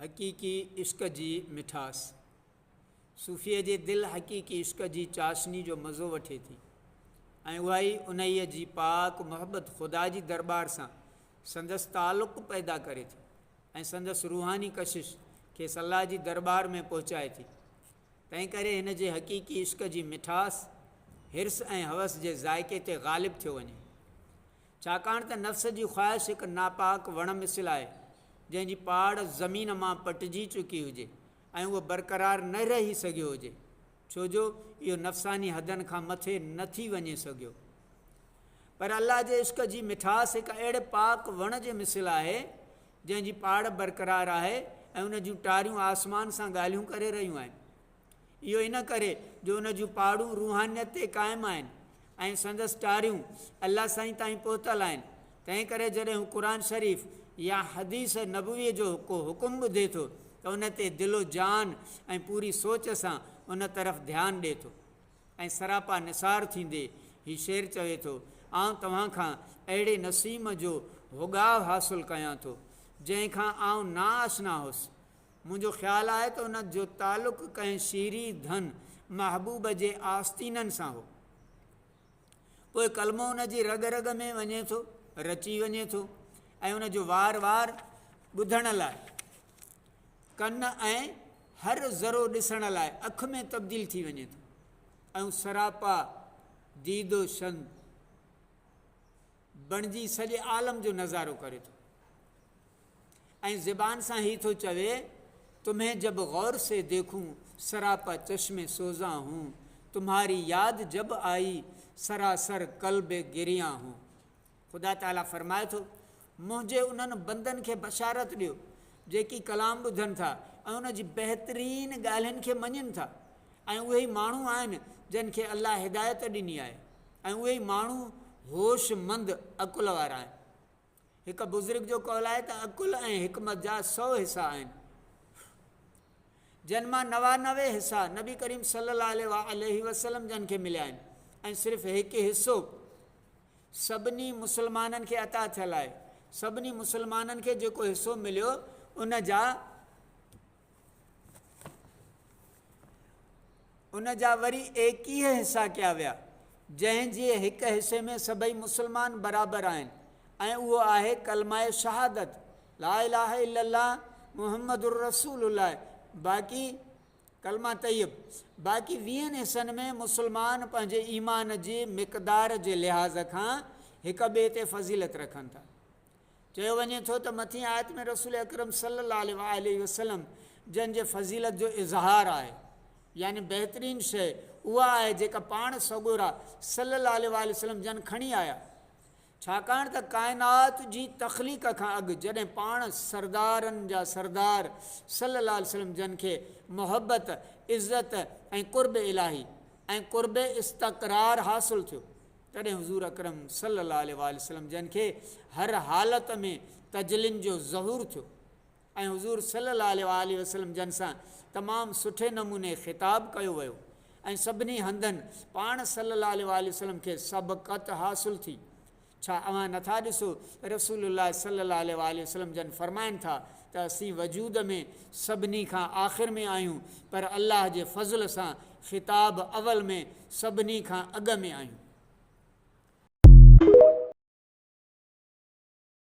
हक़ीक़ी इश्क़ जी मिठास। सूफ़ीअ जे दिलि हक़ीक़ी इश्क़ जी चाशनी जो मज़ो वठे थी ऐं उहा ई उन्हीअ जी पाक मुहबत ख़ुदा जी दरबार सां संदसि तालुक़ पैदा करे थी ऐं संदसि रूहानी कशिश खे अल्लाह जी दरबार में पहुचाए थी। तंहिं करे हिन जे हक़ीक़ी इश्क़ जी मिठास हिर्स ऐं हवस जे ज़ाइक़े ते ग़ालिब थियो वञे, छाकाणि त नफ़्स जी ख़्वाहिश हिकु नापाक वण मिसल आहे जंहिंजी पाड़ ज़मीन मां पटिजी चुकी हुजे ऐं उहो बरक़रार न रही सघियो हुजे, छो जो इहो नफ़्सानी हदनि खां मथे न थी वञे सघियो। पर अल्लाह जे इश्क़ जी मिठास हिकु अहिड़े पाक वण जे मिसल आहे जंहिंजी पाड़ बरक़रार आहे ऐं उन जूं टारियूं आसमान सां ॻाल्हियूं करे रहियूं आहिनि। इहो इन करे जो उन जूं पाड़ूं रूहानियत ते क़ाइमु आहिनि ऐं संदसि टारियूं अल्लाह साईं ताईं पहुतल आहिनि। तंहिं करे जॾहिं हू क़ुर शरीफ़ या हदीस नबवीअ जो को हुकुम ॿुधे थो त उन ते दिलो जान ऐं पूरी सोच सां उन तरफ़ ध्यानु ॾिए थो ऐं सरापा निसार थींदे हीउ शेर चवे थो, आउं तव्हां खां अहिड़े नसीम जो हुगाव हासिलु कयां थो जंहिंखां आउं नाआशना हुउसि। मुंहिंजो ख़्यालु आहे त उन जो तालुक़ु कंहिं शीरी धन महबूब जे आस्तीननि सां हो। पोइ कलमो उन जी रग रग में वञे थो, रची वञे थो ऐं उन जो वार वार ॿुधण लाइ कन ऐं हर ज़रो ॾिसण लाइ अखि में तब्दील थी वञे थो ऐं सरापा दीदो शन बणिजी सॼे आलम जो नज़ारो करे थो ऐं ज़बान सां ही थो चवे, तुम्हें जब गौर से देखूं सरापा चश्मे सोज़ा हूँ, तुम्हारी याद जब आई सरासर कल्ब गिरिया हूँ। ख़ुदा ताला फरमाए थो, मुंहिंजे उन्हनि बंदनि खे बशारत ॾियो जेकी कलाम ॿुधनि था ऐं उन जी बहितरीन ॻाल्हियुनि खे मञनि था ऐं उहे ई माण्हू आहिनि जिन खे अल्लाह हिदायत ॾिनी आहे ऐं उहे ई माण्हू होशमंद अकुल वारा आहिनि। हिकु बुज़ुर्ग जो कौल आहे त अकुल ऐं हिकमत जा 100 हिसा आहिनि, जिन मां 99 हिसा नबी करीम सल्लल्लाहु अलैहि वसल्लम जन खे मिलिया आहिनि ऐं सिर्फ़ु हिकु हिसो सभिनी मुस्लमाननि खे अता थियल आहे। सभिनी मुस्लमाननि खे जेको हिसो मिलियो उन जा वरी 21 हिसा कया विया जंहिंजे हिकु हिसे में सभई मुस्लमान बराबरि आहिनि ऐं उहो आहे कलमाए शहादत ला इलाहा इल्लल्लाह मुहम्मदुर रसूलुल्लाह, बाक़ी कलमा तय्यब। बाक़ी 20 हिसनि में मुस्लमान पंहिंजे ईमान जे मिक़दार जे लिहाज़ खां हिक ॿिए ते फ़ज़ीलत रखनि था। चयो वञे थो त मथीं आयत में रसूल अकरम सल्लल्लाहु अलैहि वसल्लम जंहिंजे फ़ज़ीलत जो इज़हार आहे, यानी बहितरीन शइ उहा आहे जेका पाण सगोरा सल्लल्लाहु अलैहि वसल्लम जन खणी आया, छाकाणि त काइनात जी तख़लीक़ खां अॻु जॾहिं पाण सरदारनि जा सरदार सल्लल्लाहु अलैहि वसल्लम जन खे मुहबत इज़त ऐं क़ुर्ब इलाही ऐं क़ुर्ब इस्तक़रार हासिलु थियो, तॾहिं हुज़ूर अकरम सल्लल्लाहु अलैहि वसल्लम जन खे हर हालत में तजलिन जो ज़हूर थियो ऐं हुज़ूर सल्लल्लाहु अलैहि वसल्लम जन सां तमामु सुठे नमूने ख़िताब कयो वियो ऐं सभिनी हंधनि पाण सल्लल्लाहु अलैहि वसल्लम खे सबक़त हासिलु थी। छा अव्हां नथा ॾिसो रसूलुल्लाह सल्लल्लाहु अलैहि वसल्लम जन फ़रमाइनि था त असीं वजूद में सभिनी खां आख़िर में आहियूं पर अल्लाह जे फ़ज़ल सां ख़िताब अवल में सभिनी खां अॻु में आहियूं।